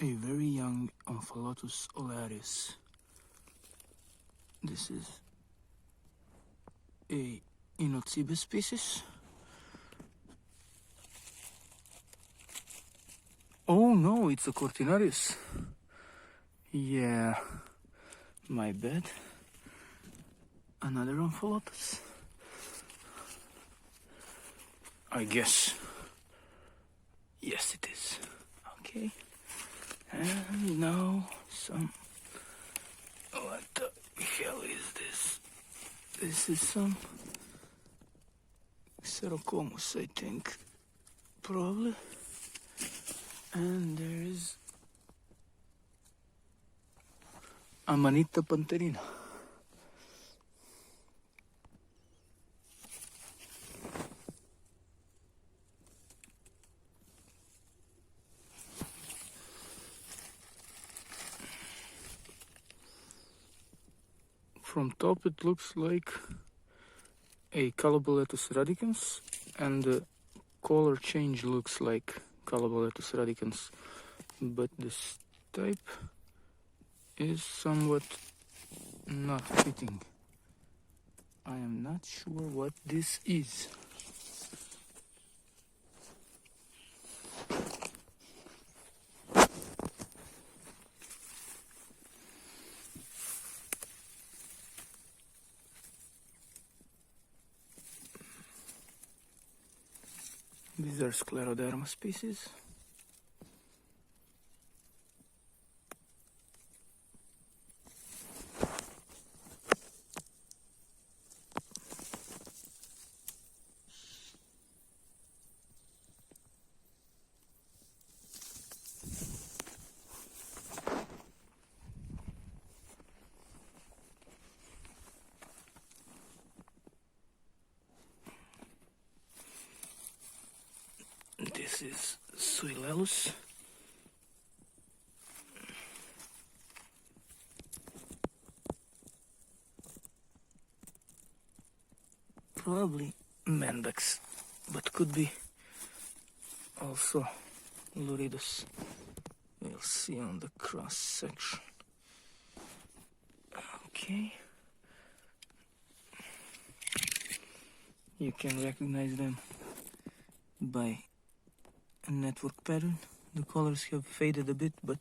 a very young Omphalotus olaris. This is a Inotsibe species. Oh no, it's a Cortinarius. Yeah, my bad. Another Omphalotus. I guess. Yes, it is. Okay. And now some... What the hell is this? This is some... Xerocomus, I think. Probably. And there is... Amanita pantherina. From top it looks like a Caloboletus radicans, and the color change looks like Caloboletus radicans, but this type is somewhat not fitting. I am not sure what this is. These are Scleroderma species. This is Suilellus. Probably Mandax, but could be also Luridus. We'll see on the cross section. Okay. You can recognize them by a network pattern. The colors have faded a bit, but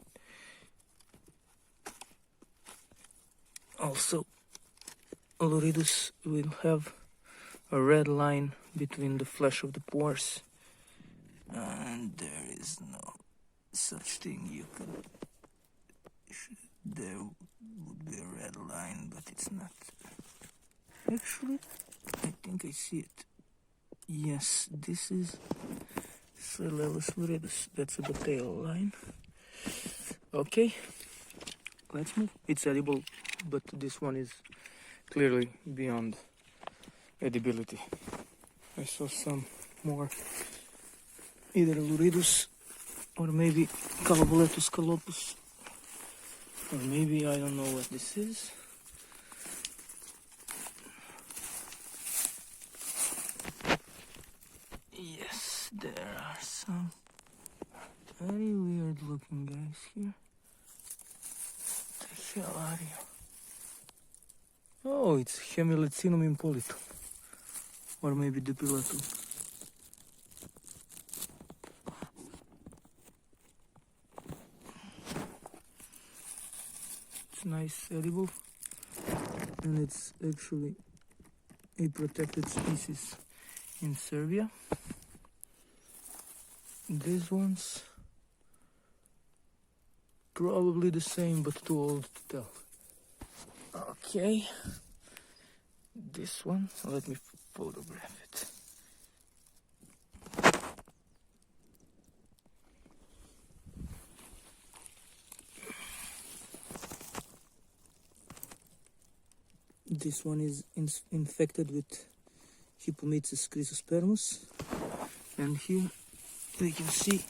also Luridus will have a red line between the flesh of the pores, and there is no such thing. You could... There would be a red line, but it's not. Actually, I think I see it. Yes, this is Suilellus luridus. That's the tail line. Okay, let's move. It's edible, but this one is clearly beyond edibility. I saw some more, either Luridus or maybe Caloboletus calopus, or maybe I don't know what this is. Yes, there are some very weird looking guys here. What the hell are you? Oh, it's Hemilecinum impolitum. Or maybe Dipilatum. It's nice, edible, and it's actually a protected species in Serbia. These ones probably the same, but too old to tell. Okay, this one, let me photograph it. This one is infected with Hypomyces chrysospermus, and here we can see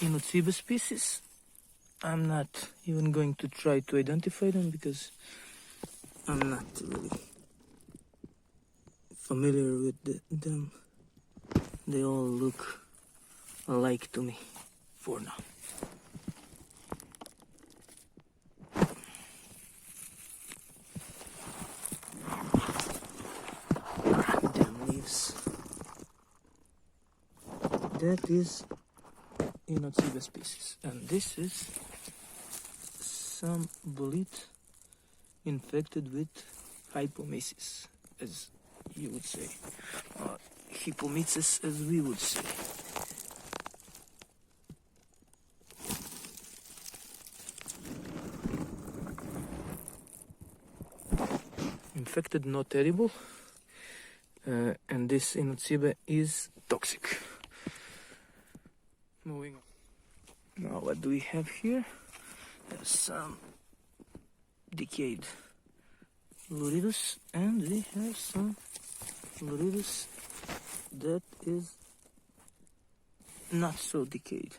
Inotsibe species. I'm not even going to try to identify them because I'm not really familiar with them. They all look alike to me. for now. Damn leaves. That is Inotsiba species, and this is some bolete infected with hypomesis, as you would say, or hypomesis, as we would say. Infected, not edible, and this Inotsiba is toxic. Moving on. Now, what do we have here? There's some decayed Luridus, and we have some Luridus that is not so decayed.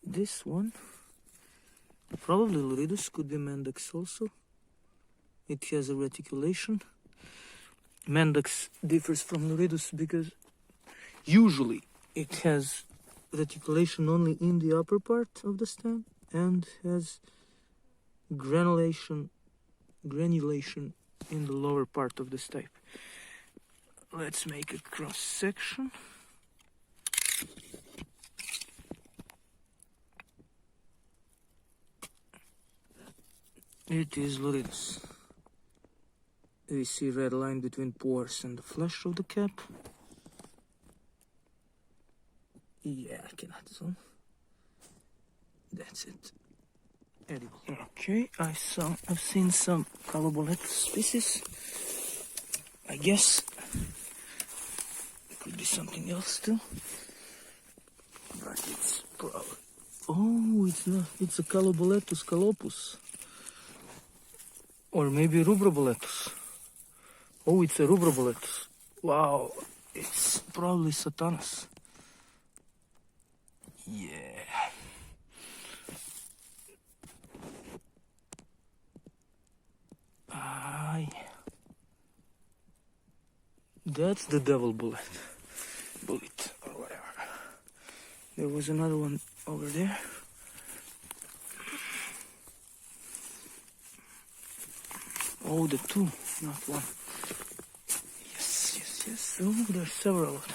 This one, probably Luridus, could be Mandax also. It has a reticulation. Mandax differs from Luridus because usually it has reticulation only in the upper part of the stem and has granulation in the lower part of the stipe. Let's make a cross section. It is Luridus. We see red line between pores and the flesh of the cap. Yeah, I cannot zoom. That's it. Edible. Okay, I've seen some Caloboletus species. I guess it could be something else too. But it's probably... Oh, it's not. It's a Caloboletus calopus. Or maybe Rubroboletus. Oh, it's a Rubroboletus. Wow, it's probably Satanus. Yeah. That's the devil bullet, or whatever. There was another one over there. Oh, the two, not one. Yes. Oh, there's several of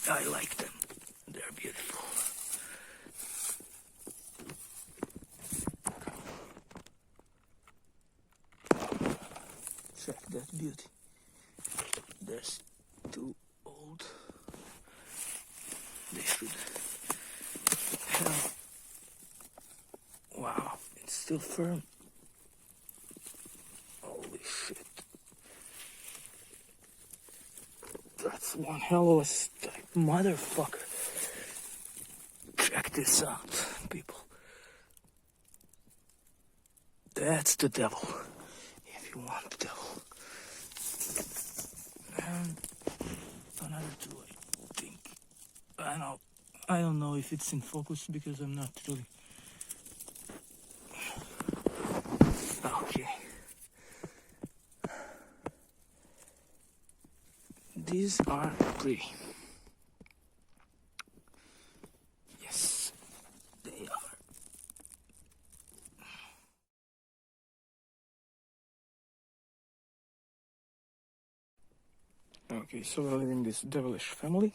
them. I like them. They're beautiful. Check that beauty. There's two old. They should have. Wow, it's still firm. Holy shit. That's one hell of a stipe, motherfucker. Check this out, people. That's the devil, if you want the devil. And another two, I think. I don't know if it's in focus because I'm not really. Okay. These are pretty. Yes, they are. Okay, so we're living this devilish family.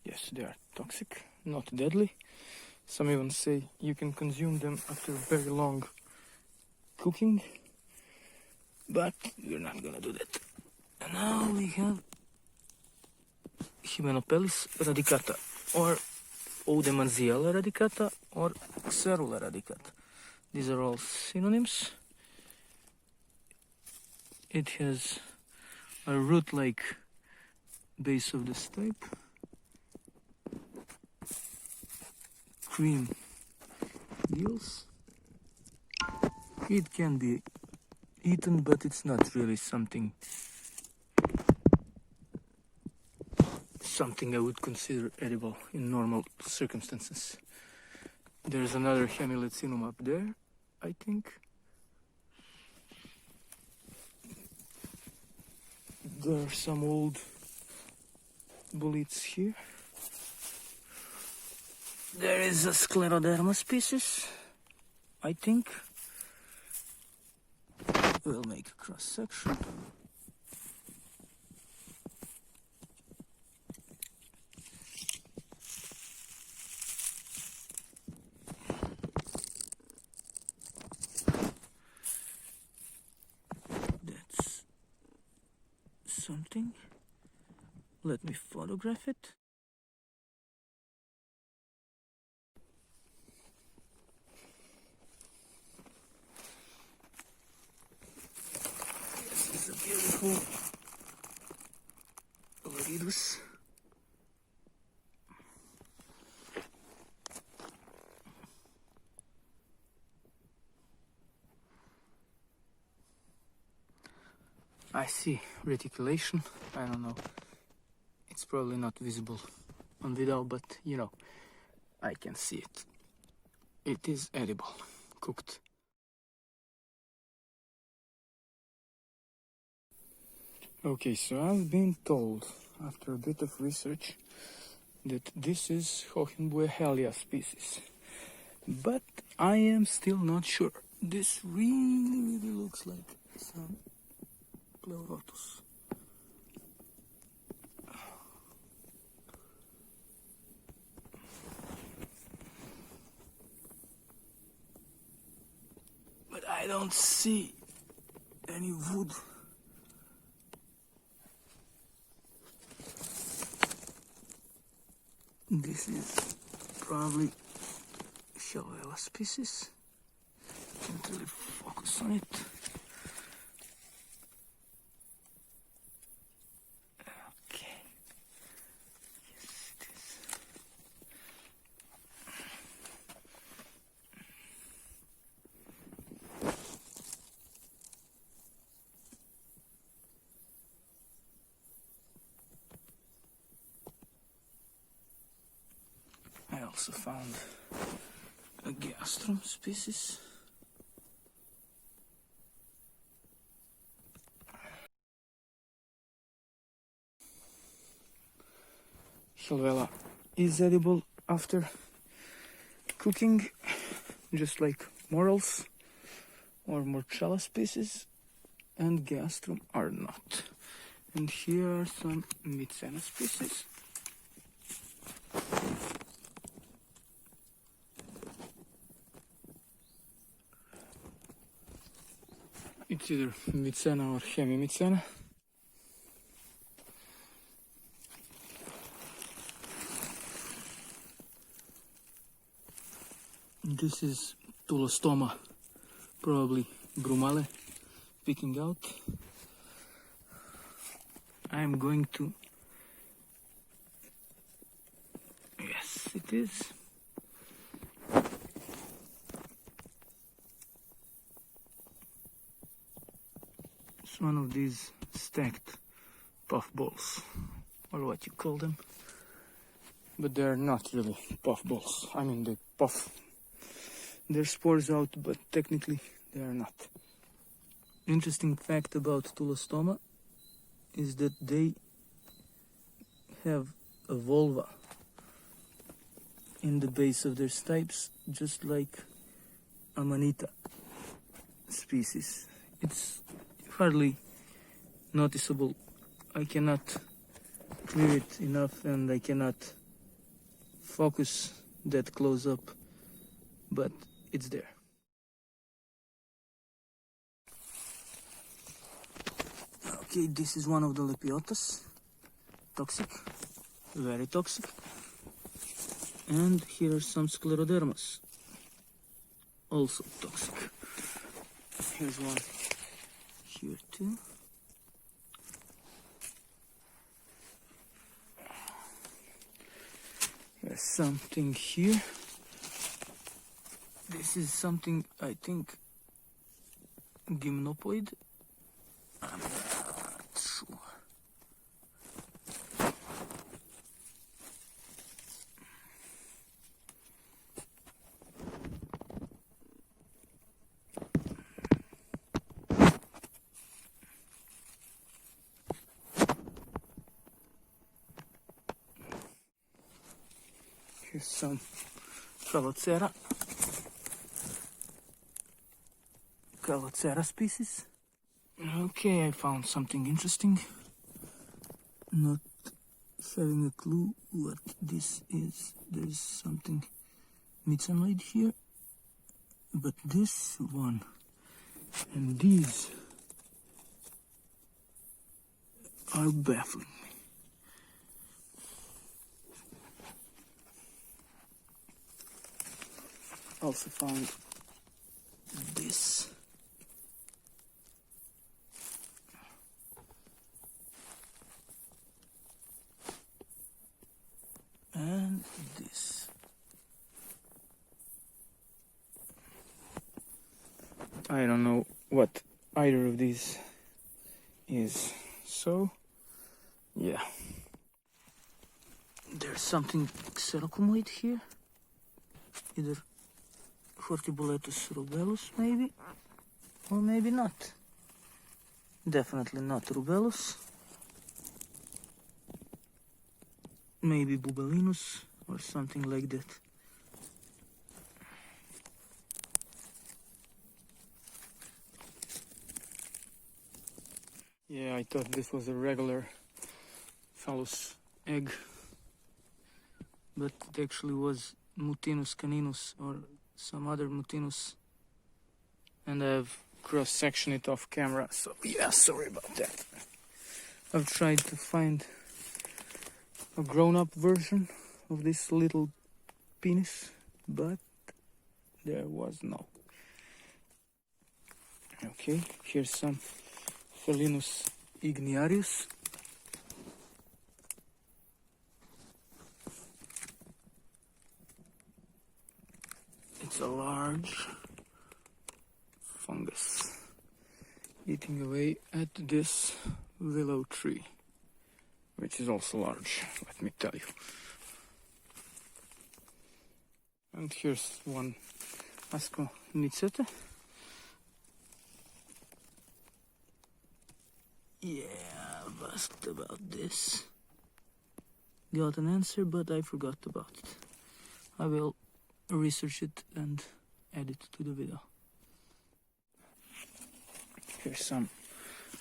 Yes, they are toxic, not deadly. Some even say you can consume them after very long cooking, but we're not gonna do that. And now we have Hymenopellis radicata, or Odemanziella radicata, or Xerula radicata. These are all synonyms. It has a root-like base of the stipe, cream gills. It can be eaten, but it's not really something I would consider edible in normal circumstances. There's another Hemilecinum up there, I think. There are some old bullets here. There is a scleroderma species, I think. We'll make a cross section. That's something. Let me photograph it. This is a beautiful Viridis. I see reticulation. I don't know. It's probably not visible on video, but you know, I can see it. It is edible, cooked. Okay, so I've been told, after a bit of research, that this is Hohenbuehelia species. But I am still not sure. This really looks like some Pleurotus. But I don't see any wood. This is probably Shelvella species. Can't really focus on it. Okay. Yes, it is. I also found a Gastrum species. Shelvella is edible after cooking, just like morels or Morchella species, and Gastrum are not. And here are some Mycena species. It's either Mycena or Hemimycena. This is Tulostoma, probably Brumale, picking out. I'm going to... Yes, it is. It's one of these stacked puffballs, or what you call them. But they're not really puffballs. I mean, they puff their spores out, but technically they are not. Interesting fact about Tulostoma is that they have a vulva in the base of their stipes, just like Amanita species. It's hardly noticeable. I cannot clear it enough and I cannot focus that close up, but it's there. Okay, this is one of the Lepiotas. Toxic, very toxic. And here are some Sclerodermas, also toxic. Here's one here too. There's something here. This is something, I think, Gymnopoid. I'm not sure. Here's some Calocera. Calocera species. Okay, I found something interesting. Not having a clue what this is. There's something myxanoid here, but this one and these are baffling me. Also found this. And this. I don't know what either of these is. So, yeah. There's something xerocomoid here. Either Hortiboletus rubellus, maybe? Or maybe not. Definitely not rubellus. Maybe buballinus or something like that. Yeah, I thought this was a regular phallus egg, but it actually was Mutinus caninus or some other Mutinus, and I've cross-sectioned it off camera, so yeah, sorry about that. I've tried to find a grown-up version of this little penis, but there was no. Okay, here's some Phellinus igniarius. It's a large fungus eating away at this willow tree, which is also large, let me tell you. And here's one Ascomycete. Yeah, I've asked about this. Got an answer, but I forgot about it. I will research it and add it to the video. Here's some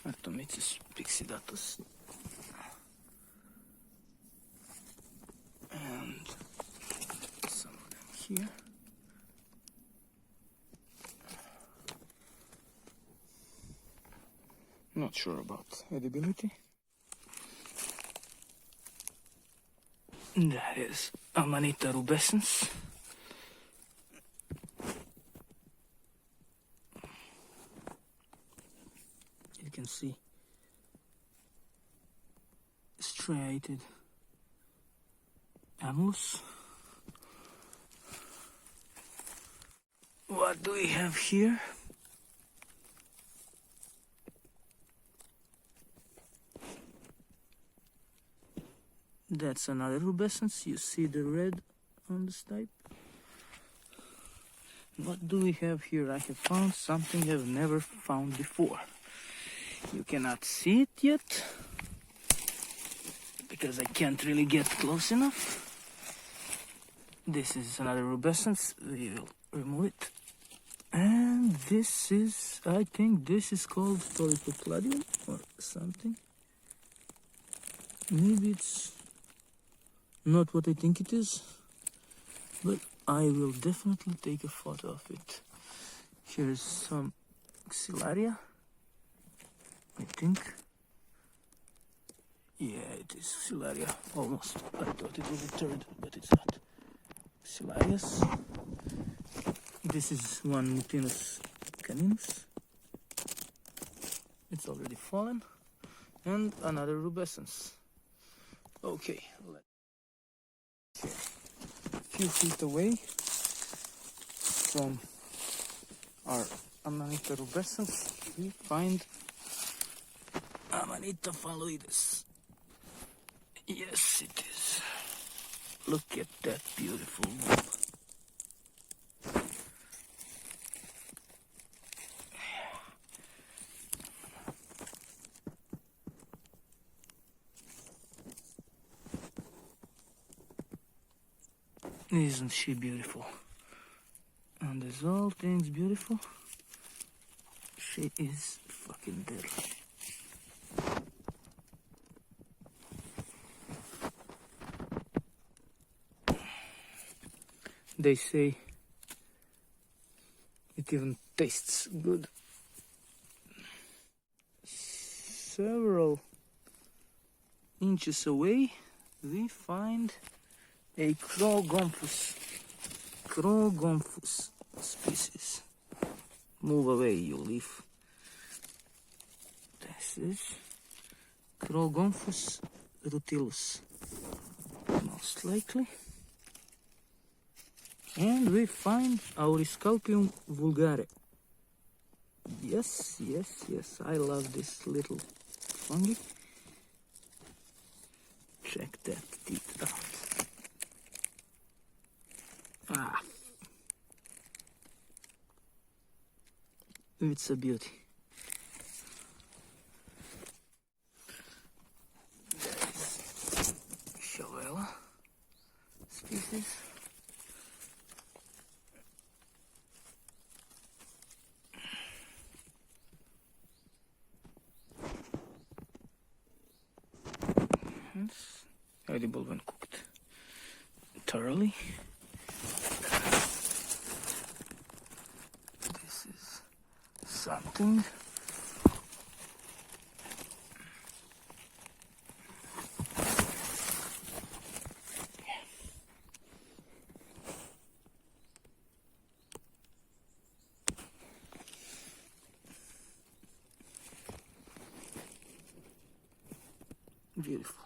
Artomyces pyxidatus. And some of them here. Not sure about edibility. That is Amanita rubescens. You can see striated annulus. What do we have here? That's another rubescens. You see the red on the stipe. What do we have here? I have found something I've never found before. You cannot see it yet because I can't really get close enough. This is another rubescens. We will remove it. And this is, I think this is called Polypocladium or something. Maybe it's not what I think it is, but I will definitely take a photo of it. Here's some Xylaria, I think. Yeah, it is Xylaria, almost. I thought it was a third, but it's not. Xylarius. This is one Mutinus caninus. It's already fallen. And another rubescens. Okay, a few feet away from our Amanita rubescens, we find Amanita phalloides. Yes, it is. Look at that beautiful bulb. Isn't she beautiful? is all things beautiful. She is fucking deadly. They say it even tastes good. Several inches away, we find a Crogomphus species. Move away, you leaf. This is Crogomphus rutilus, most likely. And we find Auriscalpium vulgare. Yes, I love this little fungi. Check that teeth out. Ah, it's a beauty. That is Chavella species. It's edible when cooked thoroughly. This is something. Beautiful.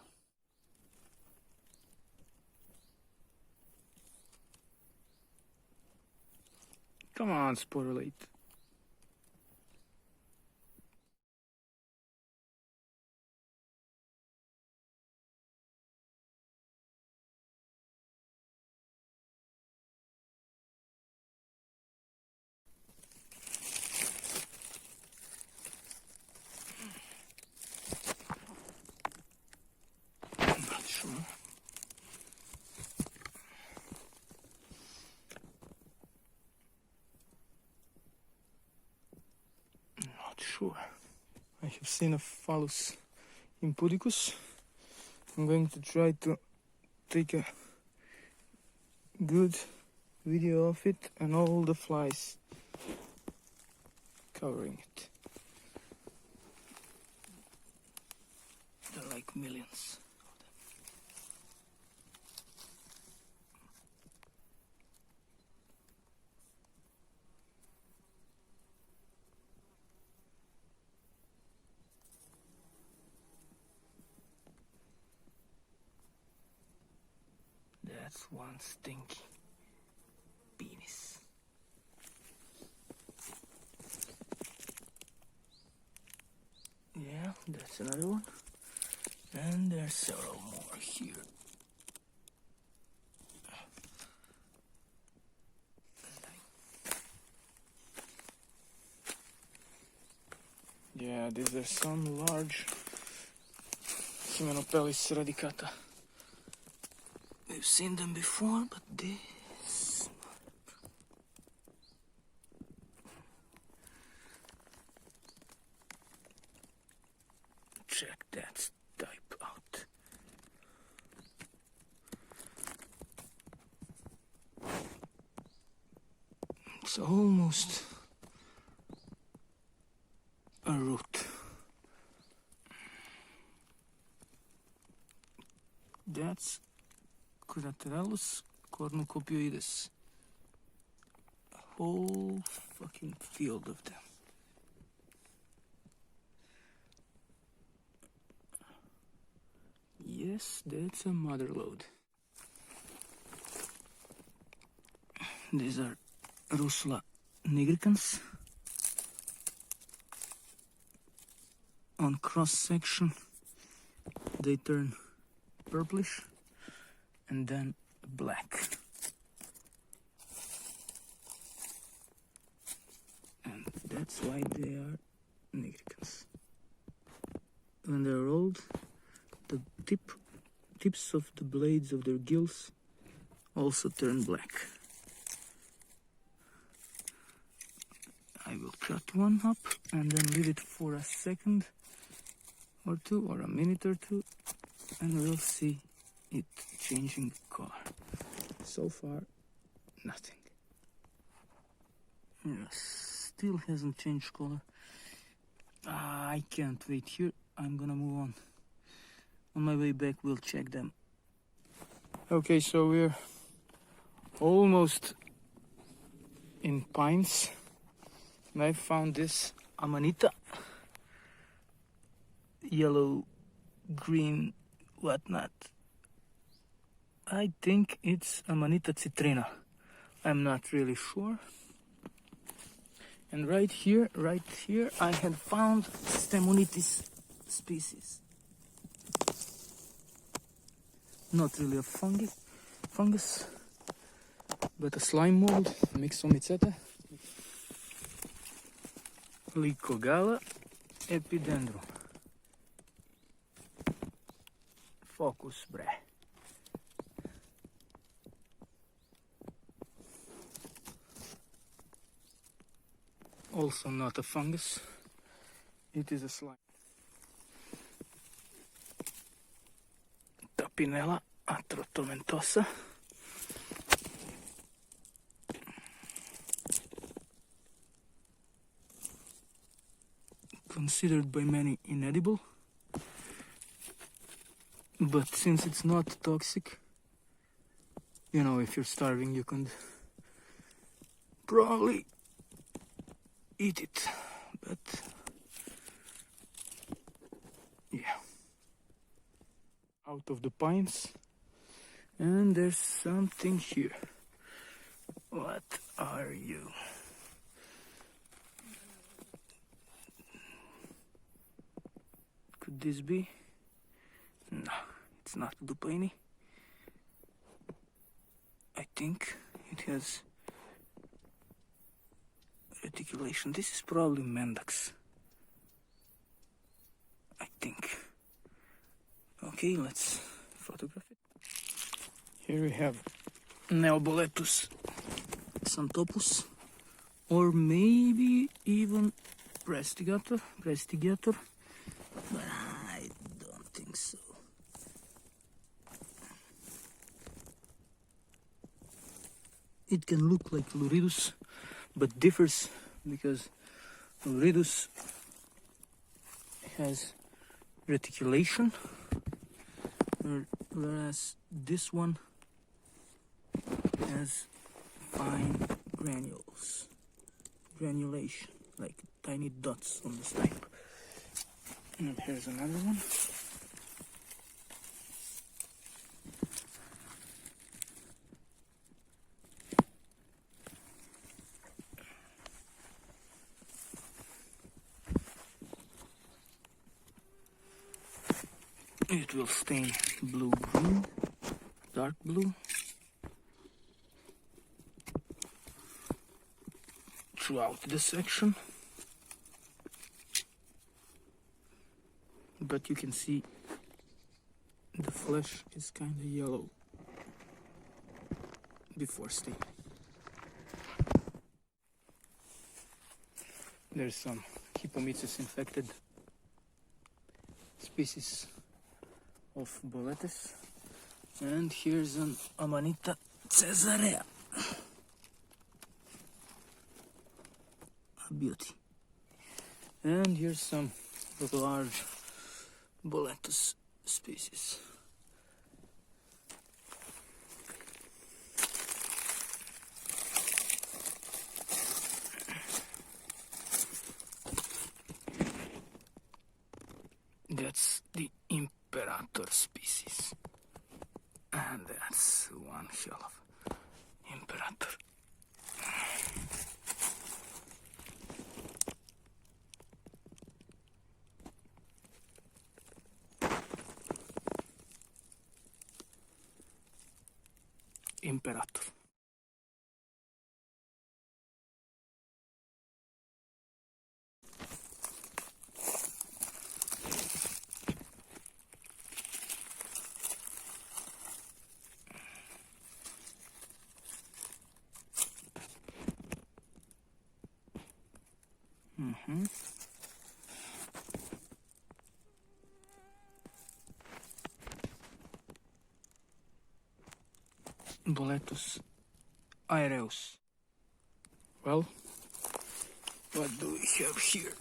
Come on, sporulate. Not sure. Not sure. I have seen a Phallus impudicus. I'm going to try to take a good video of it and all the flies covering it. There are like millions of them. That's one stinky penis. Yeah, that's another one. And there's several more here. Yeah, these are some large Hymenopellis radicata. We've seen them before, but this... Check that type out. It's almost a root. That's Curaterellus cornucopioides. A whole fucking field of them. Yes, that's a mother lode. These are Russula nigricans. On cross section, they turn purplish and then black. And that's why they are nigricans. When they're old, the tips of the blades of their gills also turn black. cut one up and then leave it for a second or two, or a minute or two, and we'll see it changing color. So far, nothing. Yes, still hasn't changed color. I can't wait here. I'm gonna move on. On my way back, we'll check them. Okay, so we're almost in pines. And I found this Amanita. Yellow, green, whatnot. I think it's Amanita citrina. I'm not really sure. And right here, I had found Stemonitis species. Not really a fungus, but a slime mold, Myxomycete. Lycogala epidendrum. Focus, bre. Also not a fungus, it is a slime. Tapinella atrotomentosa. Considered by many inedible, but since it's not toxic, you know, if you're starving you can probably eat it, but yeah. Out of the pines, and there's something here. What are you? Could this be? No, it's not Dupaini. I think it has reticulation. This is probably Mendax, I think. Okay, let's photograph it. Here we have Neoboletus xanthopus, or maybe even Prestigator, but I don't think so. It can look like Luridus, but differs because Luridus has reticulation, whereas this one has fine granulation, like tiny dots on the stipe. And here's another one. It will stain blue-green, dark blue, throughout the section, but you can see the flesh is kind of yellow before staining. There's some Hypomyces infected species of Boletus, and here's an Amanita caesarea. A beauty. And here's some large Boletus species. That's the Imperator species, and that's one hell of Imperator. Imperator. Boletus aereus. Well, what do we have here?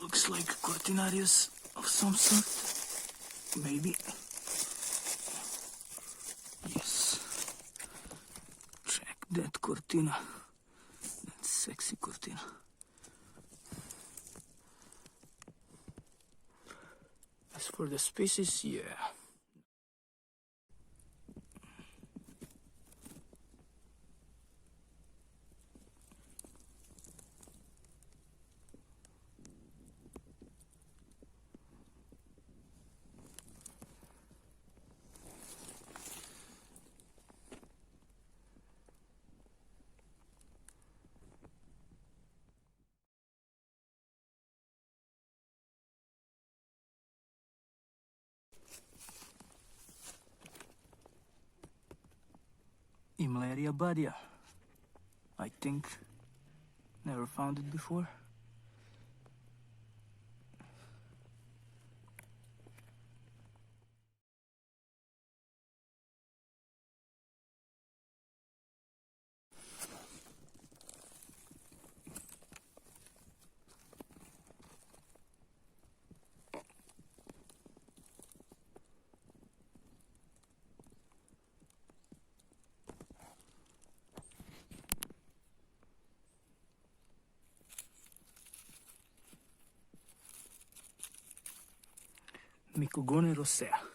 Looks like Cortinarius of some sort. Maybe. Yes. Check that Cortina. That sexy Cortina. As for the species, yeah. Imleria badia. I think. Never found it before. Mycogone rosea.